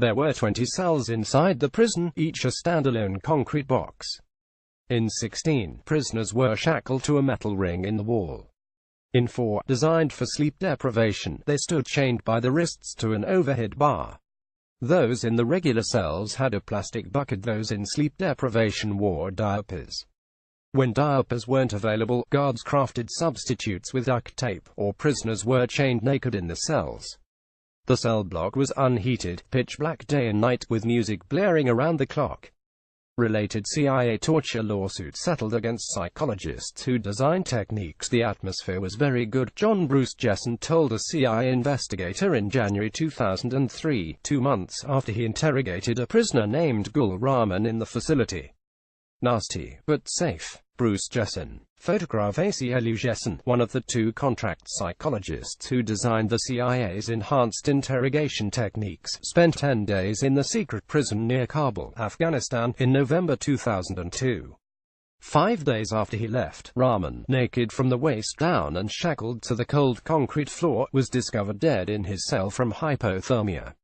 There were 20 cells inside the prison, each a standalone concrete box. In 16, prisoners were shackled to a metal ring in the wall. In 4, designed for sleep deprivation, they stood chained by the wrists to an overhead bar. Those in the regular cells had a plastic bucket, those in sleep deprivation wore diapers. When diapers weren't available, guards crafted substitutes with duct tape, or prisoners were chained naked in the cells. The cell block was unheated, pitch black day and night, with music blaring around the clock. Related CIA torture lawsuit settled against psychologists who designed techniques. The atmosphere was very good, John Bruce Jessen told a CIA investigator in January 2003, 2 months after he interrogated a prisoner named Gul Rahman in the facility. Nasty, but safe. Bruce Jessen. Photograph Acelu Jessen, one of the 2 contract psychologists who designed the CIA's enhanced interrogation techniques, spent 10 days in the secret prison near Kabul, Afghanistan, in November 2002. 5 days after he left, Rahman, naked from the waist down and shackled to the cold concrete floor, was discovered dead in his cell from hypothermia.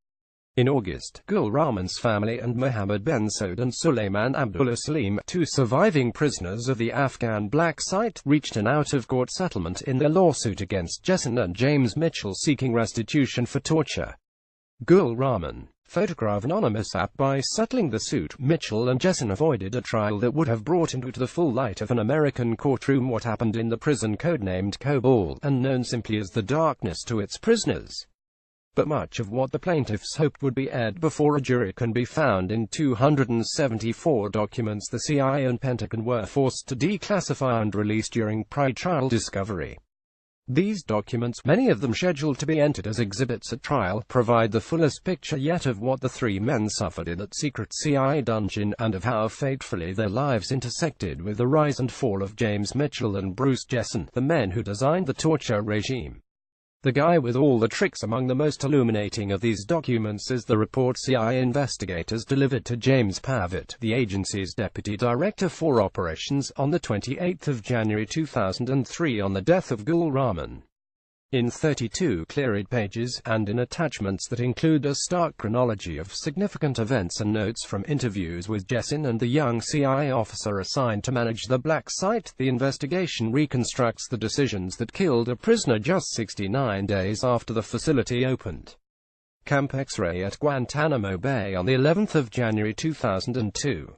In August, Gul Rahman's family and Mohammed Ben Saud and Suleiman Abdullah Salim, 2 surviving prisoners of the Afghan Black Site, reached an out-of-court settlement in their lawsuit against Jessen and James Mitchell seeking restitution for torture. Gul Rahman. Photograph anonymous app. By settling the suit, Mitchell and Jessen avoided a trial that would have brought into the full light of an American courtroom what happened in the prison codenamed Kabul, and known simply as the Darkness, to its prisoners. But much of what the plaintiffs hoped would be aired before a jury can be found in 274 documents the CIA and Pentagon were forced to declassify and release during pre-trial discovery. These documents, many of them scheduled to be entered as exhibits at trial, provide the fullest picture yet of what the 3 men suffered in that secret CIA dungeon, and of how fatefully their lives intersected with the rise and fall of James Mitchell and Bruce Jessen, the men who designed the torture regime. The guy with all the tricks. Among the most illuminating of these documents is the report CIA investigators delivered to James Pavitt, the agency's deputy director for operations, on the 28th of January 2003 on the death of Gul Rahman. In 32 cleared pages, and in attachments that include a stark chronology of significant events and notes from interviews with Jessen and the young CIA officer assigned to manage the Black Site, the investigation reconstructs the decisions that killed a prisoner just 69 days after the facility opened. Camp X-Ray at Guantanamo Bay on the 11th of January 2002.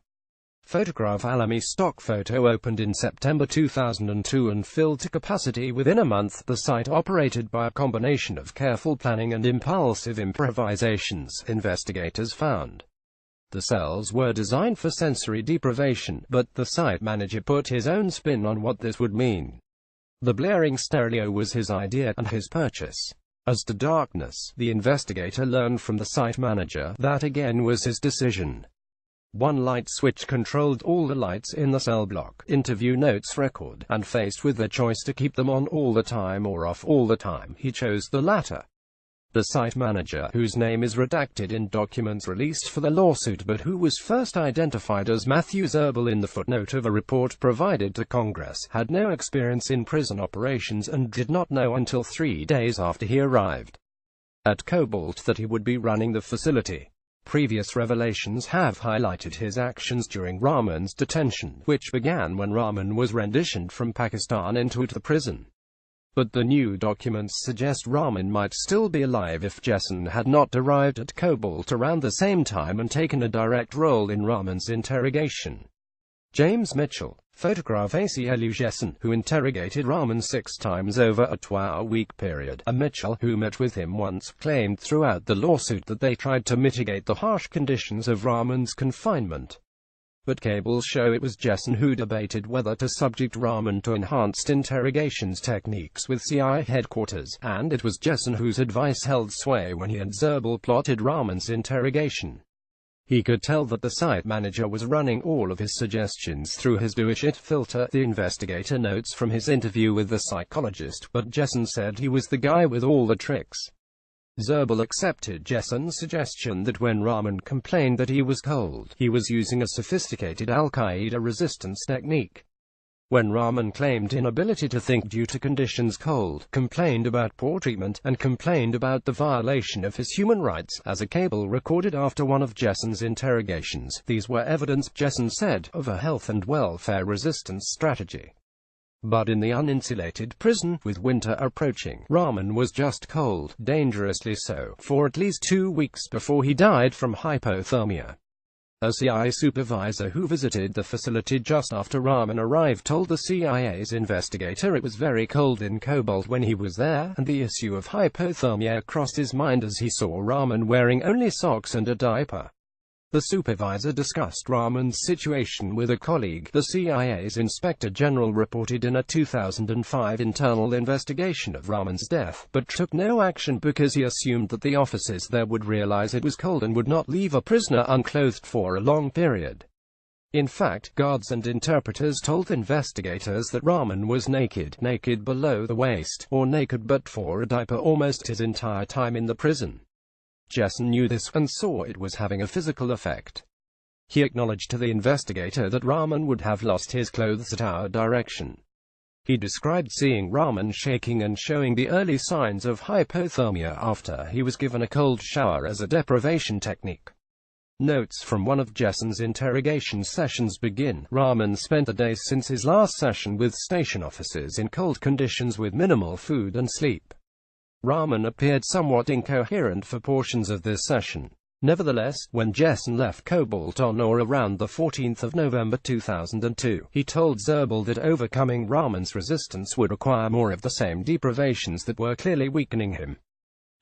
Photograph Alamy stock photo opened in September 2002 and filled to capacity within a month. The site operated by a combination of careful planning and impulsive improvisations, investigators found. The cells were designed for sensory deprivation, but the site manager put his own spin on what this would mean. The blaring stereo was his idea, and his purchase. As to darkness, the investigator learned from the site manager that again was his decision. One light switch controlled all the lights in the cell block. Interview notes record, and faced with the choice to keep them on all the time or off all the time, he chose the latter. The site manager, whose name is redacted in documents released for the lawsuit but who was first identified as Matthew Zerbel in the footnote of a report provided to Congress, had no experience in prison operations and did not know until 3 days after he arrived at Cobalt that he would be running the facility. Previous revelations have highlighted his actions during Rahman's detention, which began when Rahman was renditioned from Pakistan into the prison. But the new documents suggest Rahman might still be alive if Jessen had not arrived at Cobalt around the same time and taken a direct role in Rahman's interrogation. James Mitchell. Photograph Acelu Jessen, who interrogated Rahman 6 times over a 12-week period. A Mitchell, who met with him once, claimed throughout the lawsuit that they tried to mitigate the harsh conditions of Rahman's confinement. But cables show it was Jessen who debated whether to subject Rahman to enhanced interrogations techniques with CIA headquarters, and it was Jessen whose advice held sway when he and Zerbel plotted Rahman's interrogation. He could tell that the site manager was running all of his suggestions through his do-it filter, the investigator notes from his interview with the psychologist, but Jessen said he was the guy with all the tricks. Zerbel accepted Jessen's suggestion that when Rahman complained that he was cold, he was using a sophisticated Al-Qaeda resistance technique. When Rahman claimed inability to think due to conditions cold, complained about poor treatment, and complained about the violation of his human rights, as a cable recorded after one of Jessen's interrogations, these were evidence, Jessen said, of a health and welfare resistance strategy. But in the uninsulated prison, with winter approaching, Rahman was just cold, dangerously so, for at least 2 weeks before he died from hypothermia. A CIA supervisor who visited the facility just after Rahman arrived told the CIA's investigator it was very cold in Cobalt when he was there, and the issue of hypothermia crossed his mind as he saw Rahman wearing only socks and a diaper. The supervisor discussed Rahman's situation with a colleague. The CIA's Inspector General reported in a 2005 internal investigation of Rahman's death, but took no action because he assumed that the officers there would realize it was cold and would not leave a prisoner unclothed for a long period. In fact, guards and interpreters told investigators that Rahman was naked below the waist, or naked but for a diaper almost his entire time in the prison. Jessen knew this, and saw it was having a physical effect. He acknowledged to the investigator that Rahman would have lost his clothes at our direction. He described seeing Rahman shaking and showing the early signs of hypothermia after he was given a cold shower as a deprivation technique. Notes from one of Jessen's interrogation sessions begin. Rahman spent the days since his last session with station officers in cold conditions with minimal food and sleep. Rahman appeared somewhat incoherent for portions of this session. Nevertheless, when Jessen left Cobalt on or around the 14th of November 2002, he told Zerbal that overcoming Rahman's resistance would require more of the same deprivations that were clearly weakening him.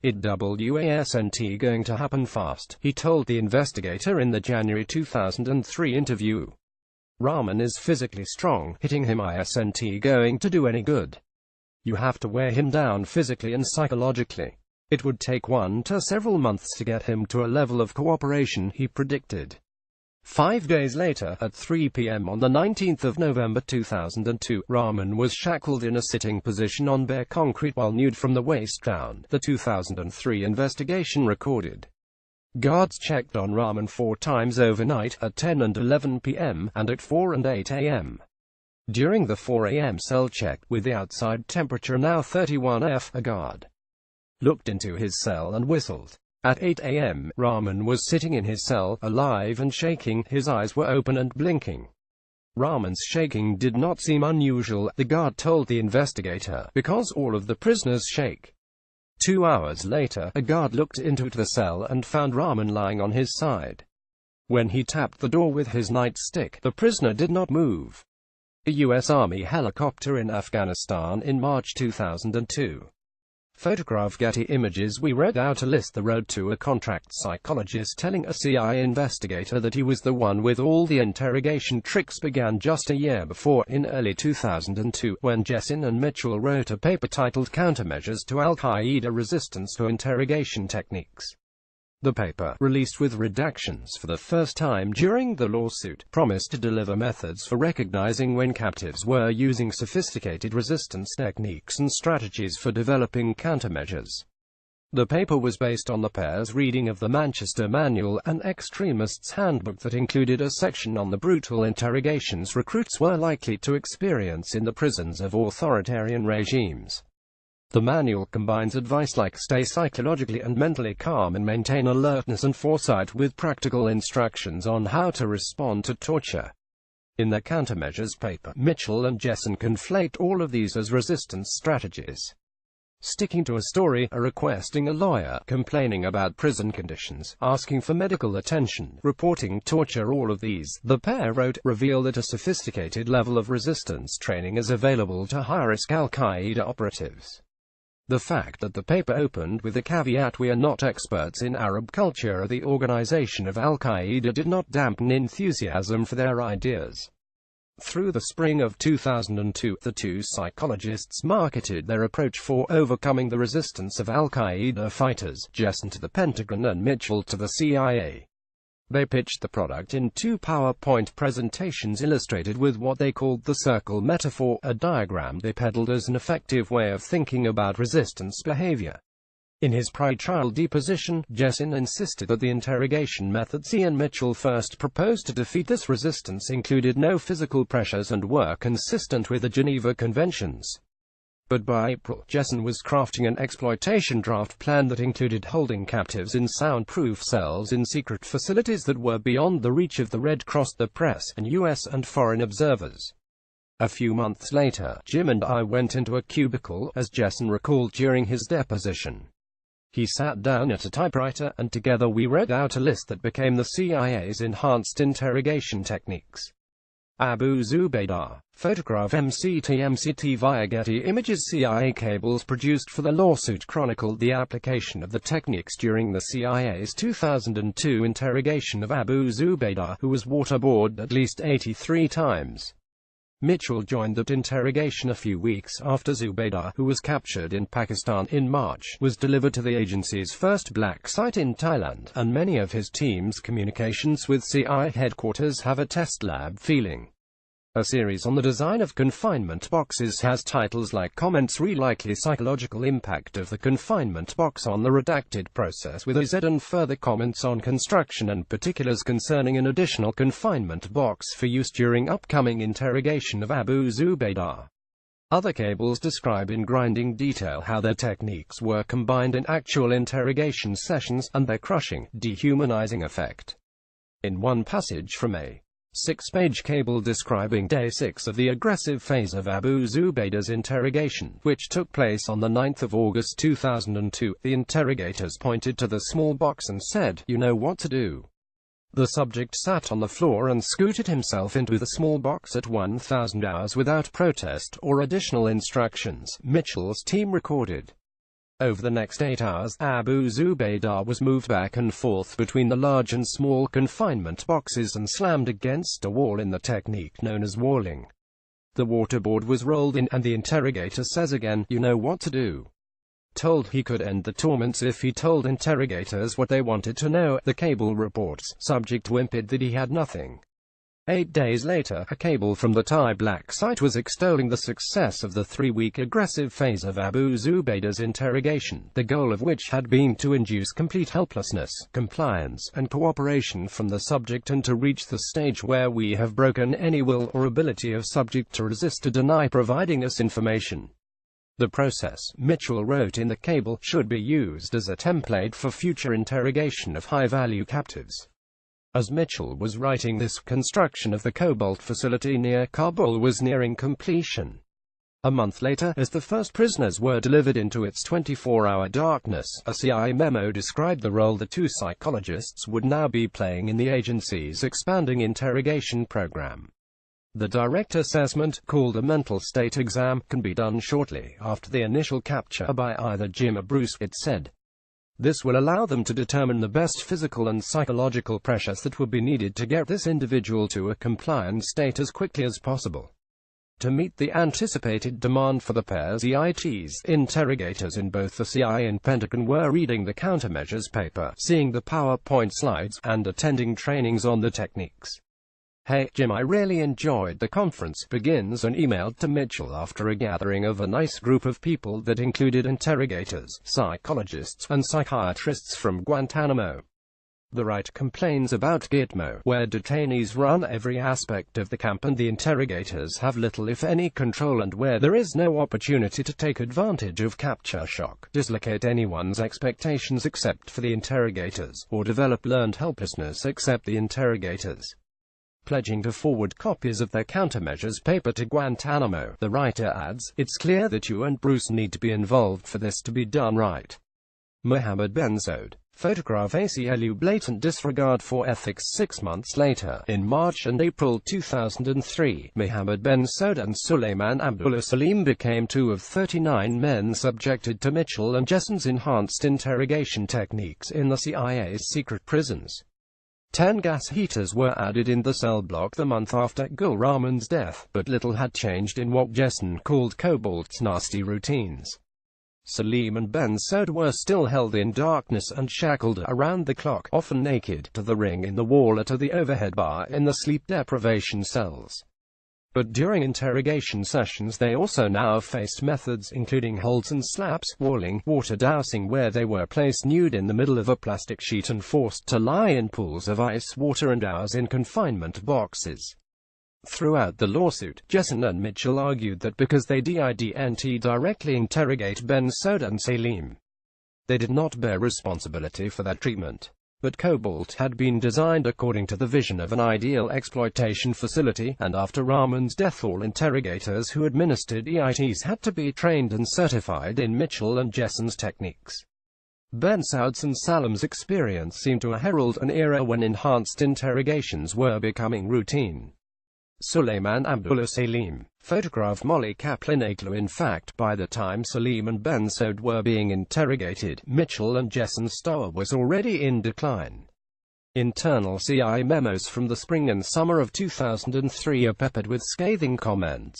It wasn't going to happen fast, he told the investigator in the January 2003 interview. Rahman is physically strong, hitting him isn't going to do any good. You have to wear him down physically and psychologically. It would take 1 to several months to get him to a level of cooperation, he predicted. 5 days later, at 3 p.m. on the 19th of November 2002, Rahman was shackled in a sitting position on bare concrete while nude from the waist down, the 2003 investigation recorded. Guards checked on Rahman 4 times overnight, at 10 and 11 p.m., and at 4 and 8 a.m. During the 4 a.m. cell check, with the outside temperature now 31°F, a guard looked into his cell and whistled. At 8 a.m., Rahman was sitting in his cell, alive and shaking, his eyes were open and blinking. Rahman's shaking did not seem unusual, the guard told the investigator, because all of the prisoners shake. 2 hours later, a guard looked into the cell and found Rahman lying on his side. When he tapped the door with his nightstick, the prisoner did not move. A U.S. Army helicopter in Afghanistan in March 2002. Photograph Getty Images. We read out a list. The road to a contract psychologist telling a CIA investigator that he was the one with all the interrogation tricks began just a year before, in early 2002, when Jessen and Mitchell wrote a paper titled Countermeasures to Al-Qaeda Resistance to Interrogation Techniques. The paper, released with redactions for the first time during the lawsuit, promised to deliver methods for recognizing when captives were using sophisticated resistance techniques and strategies for developing countermeasures. The paper was based on the pair's reading of the Manchester Manual, an extremist's handbook that included a section on the brutal interrogations recruits were likely to experience in the prisons of authoritarian regimes. The manual combines advice like stay psychologically and mentally calm and maintain alertness and foresight with practical instructions on how to respond to torture. In their countermeasures paper, Mitchell and Jessen conflate all of these as resistance strategies. Sticking to a story, requesting a lawyer, complaining about prison conditions, asking for medical attention, reporting torture, all of these, the pair wrote, reveal that a sophisticated level of resistance training is available to high-risk Al-Qaeda operatives. The fact that the paper opened with the caveat "we are not experts in Arab culture or the organization of Al-Qaeda" did not dampen enthusiasm for their ideas. Through the spring of 2002, the two psychologists marketed their approach for overcoming the resistance of Al-Qaeda fighters, Jessen to the Pentagon and Mitchell to the CIA. They pitched the product in 2 PowerPoint presentations illustrated with what they called the circle metaphor, a diagram they peddled as an effective way of thinking about resistance behavior. In his pre-trial deposition, Jessen insisted that the interrogation methods he and Mitchell first proposed to defeat this resistance included no physical pressures and were consistent with the Geneva Conventions. But by April, Jessen was crafting an exploitation draft plan that included holding captives in soundproof cells in secret facilities that were beyond the reach of the Red Cross, the press, and U.S. and foreign observers. A few months later, Jim and I went into a cubicle, as Jessen recalled during his deposition. He sat down at a typewriter, and together we read out a list that became the CIA's enhanced interrogation techniques. Abu Zubaydah. Photograph MCT via Getty Images. CIA cables produced for the lawsuit chronicled the application of the techniques during the CIA's 2002 interrogation of Abu Zubaydah, who was waterboarded at least 83 times. Mitchell joined that interrogation a few weeks after Zubaydah, who was captured in Pakistan in March, was delivered to the agency's first black site in Thailand, and many of his team's communications with CIA headquarters have a test lab feeling. A series on the design of confinement boxes has titles like Comments re Likely Psychological Impact of the Confinement Box on the Redacted Process with AZ, and further comments on construction and particulars concerning an additional confinement box for use during upcoming interrogation of Abu Zubaydah. Other cables describe in grinding detail how their techniques were combined in actual interrogation sessions, and their crushing, dehumanizing effect. In one passage from a 6-page cable describing Day 6 of the aggressive phase of Abu Zubaydah's interrogation, which took place on the 9th of August 2002, the interrogators pointed to the small box and said, "You know what to do." The subject sat on the floor and scooted himself into the small box at 1,000 hours without protest or additional instructions, Mitchell's team recorded. Over the next 8 hours, Abu Zubaydah was moved back and forth between the large and small confinement boxes and slammed against a wall in the technique known as walling. The waterboard was rolled in, and the interrogator says again, "You know what to do." Told he could end the torments if he told interrogators what they wanted to know, the cable reports, subject whimpered that he had nothing. 8 days later, a cable from the Thai black site was extolling the success of the 3-week aggressive phase of Abu Zubaydah's interrogation, the goal of which had been to induce complete helplessness, compliance, and cooperation from the subject, and to reach the stage where we have broken any will or ability of subject to resist or deny providing us information. The process, Mitchell wrote in the cable, should be used as a template for future interrogation of high-value captives. As Mitchell was writing this, construction of the Cobalt facility near Kabul was nearing completion. A month later, as the first prisoners were delivered into its 24-hour darkness, a CIA memo described the role the 2 psychologists would now be playing in the agency's expanding interrogation program. The direct assessment, called a mental state exam, can be done shortly after the initial capture by either Jim or Bruce, it said. This will allow them to determine the best physical and psychological pressures that will be needed to get this individual to a compliant state as quickly as possible. To meet the anticipated demand for the pairs, EITs, interrogators in both the CIA and Pentagon were reading the countermeasures paper, seeing the PowerPoint slides, and attending trainings on the techniques. "Hey, Jim, I really enjoyed the conference," begins an email to Mitchell after a gathering of a nice group of people that included interrogators, psychologists, and psychiatrists from Guantanamo. The right complains about Gitmo, where detainees run every aspect of the camp and the interrogators have little if any control, and where there is no opportunity to take advantage of capture shock, dislocate anyone's expectations except for the interrogators, or develop learned helplessness except the interrogators. Pledging to forward copies of their countermeasures paper to Guantanamo, the writer adds, "It's clear that you and Bruce need to be involved for this to be done right." Mohammed Ben Saud. Photograph ACLU blatant disregard for ethics. 6 months later, in March and April 2003, Mohammed Ben Saud and Suleiman Abdullah Salim became 2 of 39 men subjected to Mitchell and Jessen's enhanced interrogation techniques in the CIA's secret prisons. 10 gas heaters were added in the cell block the month after Gul Rahman's death, but little had changed in what Jessen called Cobalt's nasty routines. Salim and Ben Saud were still held in darkness and shackled around the clock, often naked, to the ring in the wall or to the overhead bar in the sleep deprivation cells. But during interrogation sessions they also now faced methods including holds and slaps, walling, water dousing, where they were placed nude in the middle of a plastic sheet and forced to lie in pools of ice water and hours in confinement boxes. Throughout the lawsuit, Jessen and Mitchell argued that because they didn't directly interrogate Ben-Sod and Salim, they did not bear responsibility for that treatment. But Cobalt had been designed according to the vision of an ideal exploitation facility, and after Rahman's death all interrogators who administered EITs had to be trained and certified in Mitchell and Jessen's techniques. Ben-Sod's and Salim's experience seemed to herald an era when enhanced interrogations were becoming routine. Suleiman Abdullah Salim photographed Molly Kaplan-Aglu. In fact, by the time Salim and Ben-Sod were being interrogated, Mitchell and Jessen's star was already in decline. Internal CIA memos from the spring and summer of 2003 are peppered with scathing comments.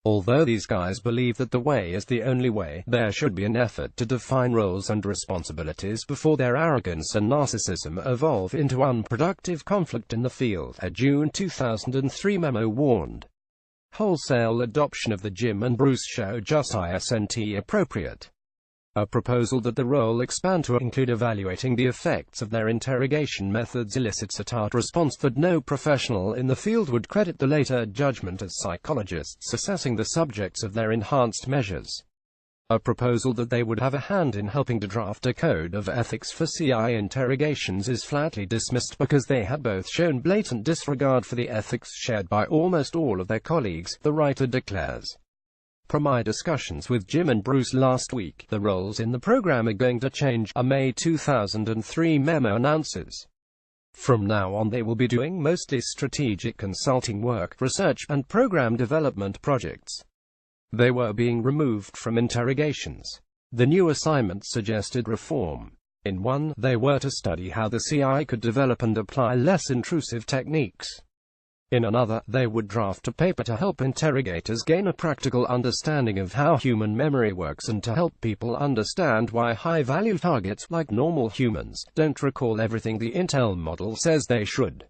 Although these guys believe that the way is the only way, there should be an effort to define roles and responsibilities before their arrogance and narcissism evolve into unproductive conflict in the field, a June 2003 memo warned. Wholesale adoption of the Jim and Bruce show just isn't appropriate. A proposal that the role expand to include evaluating the effects of their interrogation methods elicits a tart response that no professional in the field would credit the later judgment as psychologists assessing the subjects of their enhanced measures. A proposal that they would have a hand in helping to draft a code of ethics for CI interrogations is flatly dismissed because they had both shown blatant disregard for the ethics shared by almost all of their colleagues, the writer declares. From my discussions with Jim and Bruce last week, the roles in the program are going to change, a May 2003 memo announces. From now on they will be doing mostly strategic consulting work, research, and program development projects. They were being removed from interrogations. The new assignment suggested reform. In one, they were to study how the CI could develop and apply less intrusive techniques. In another, they would draft a paper to help interrogators gain a practical understanding of how human memory works and to help people understand why high-value targets, like normal humans, don't recall everything the Intel model says they should.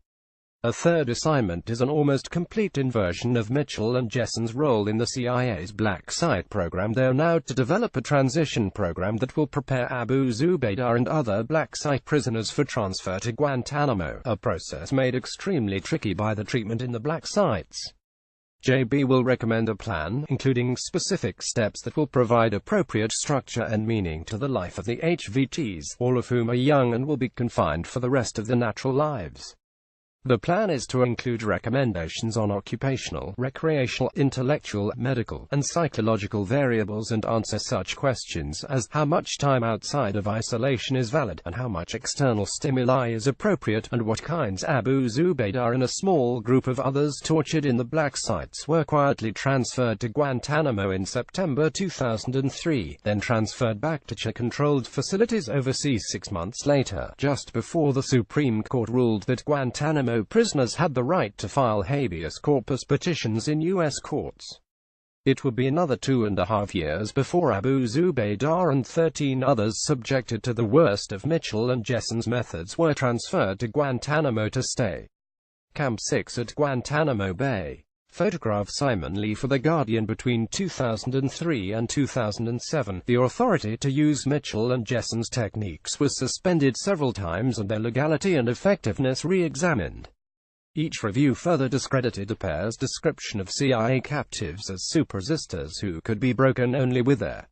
A third assignment is an almost complete inversion of Mitchell and Jessen's role in the CIA's Black Site program. They are now to develop a transition program that will prepare Abu Zubaydah and other Black Site prisoners for transfer to Guantanamo, a process made extremely tricky by the treatment in the Black Sites. JB will recommend a plan, including specific steps that will provide appropriate structure and meaning to the life of the HVTs, all of whom are young and will be confined for the rest of their natural lives. The plan is to include recommendations on occupational, recreational, intellectual, medical, and psychological variables and answer such questions as how much time outside of isolation is valid, and how much external stimuli is appropriate, and what kinds. Abu Zubaydah and a small group of others tortured in the Black Sites were quietly transferred to Guantanamo in September 2003, then transferred back to controlled facilities overseas 6 months later, just before the Supreme Court ruled that Guantanamo prisoners had the right to file habeas corpus petitions in U.S. courts. It would be another 2.5 years before Abu Zubaydah and 13 others subjected to the worst of Mitchell and Jessen's methods were transferred to Guantanamo to stay. Camp 6 at Guantanamo Bay. Photograph Simon Lee for The Guardian. Between 2003 and 2007, the authority to use Mitchell and Jessen's techniques was suspended several times and their legality and effectiveness re-examined. Each review further discredited the pair's description of CIA captives as super-resistors who could be broken only with their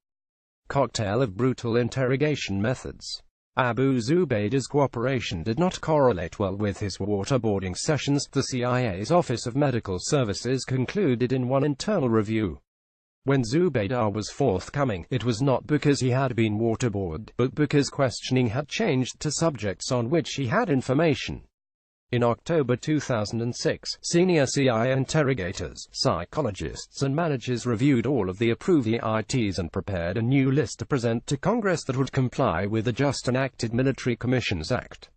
cocktail of brutal interrogation methods. Abu Zubaydah's cooperation did not correlate well with his waterboarding sessions, the CIA's Office of Medical Services concluded in one internal review. When Zubaydah was forthcoming, it was not because he had been waterboarded, but because questioning had changed to subjects on which he had information. In October 2006, senior CIA interrogators, psychologists and managers reviewed all of the approved EITs and prepared a new list to present to Congress that would comply with the just enacted Military Commissions Act.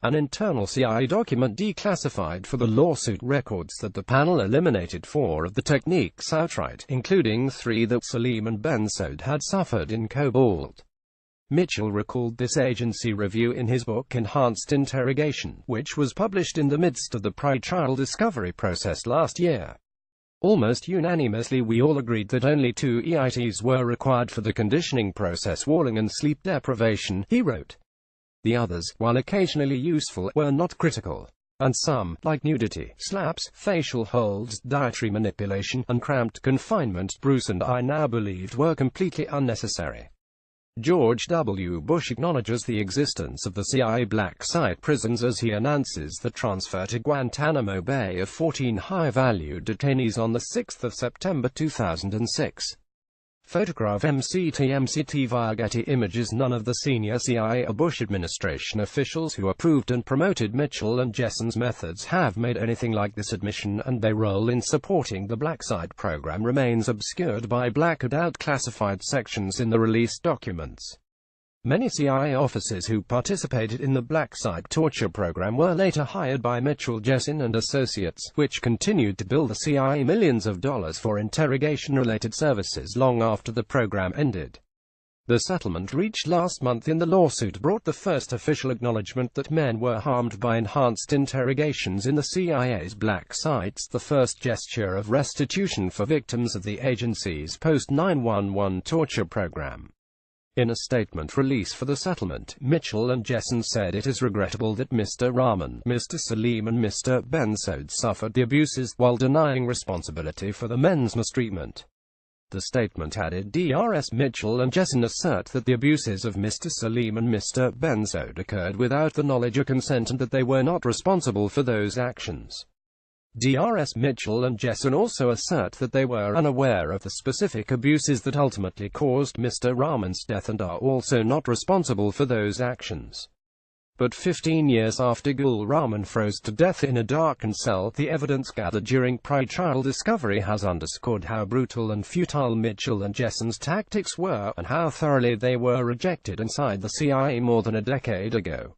An internal CIA document declassified for the lawsuit records that the panel eliminated 4 of the techniques outright, including 3 that Salim and Ben-Sod had suffered in Cobalt. Mitchell recalled this agency review in his book Enhanced Interrogation, which was published in the midst of the pre-trial discovery process last year. Almost unanimously we all agreed that only 2 EITs were required for the conditioning process, walling and sleep deprivation, he wrote. The others, while occasionally useful, were not critical. And some, like nudity, slaps, facial holds, dietary manipulation, and cramped confinement, Bruce and I now believed were completely unnecessary. George W. Bush acknowledges the existence of the CIA black site prisons as he announces the transfer to Guantanamo Bay of 14 high-value detainees on 6 September 2006. Photograph MCT via Getty Images. None of the senior CIA or Bush administration officials who approved and promoted Mitchell and Jessen's methods have made anything like this admission, and their role in supporting the black site program remains obscured by blacked-out classified sections in the released documents. Many CIA officers who participated in the black site torture program were later hired by Mitchell, Jessen and Associates, which continued to bill the CIA millions of dollars for interrogation-related services long after the program ended. The settlement reached last month in the lawsuit brought the first official acknowledgement that men were harmed by enhanced interrogations in the CIA's black sites, the first gesture of restitution for victims of the agency's post-9/11 torture program. In a statement released for the settlement, Mitchell and Jessen said it is regrettable that Mr. Rahman, Mr. Salim and Mr. Ben-Saud suffered the abuses, while denying responsibility for the men's mistreatment. The statement added, Drs. Mitchell and Jessen assert that the abuses of Mr. Salim and Mr. Ben-Saud occurred without the knowledge or consent and that they were not responsible for those actions. Drs. Mitchell and Jessen also assert that they were unaware of the specific abuses that ultimately caused Mr. Rahman's death and are also not responsible for those actions. But 15 years after Gul Rahman froze to death in a darkened cell, the evidence gathered during pre-trial discovery has underscored how brutal and futile Mitchell and Jessen's tactics were, and how thoroughly they were rejected inside the CIA more than a decade ago.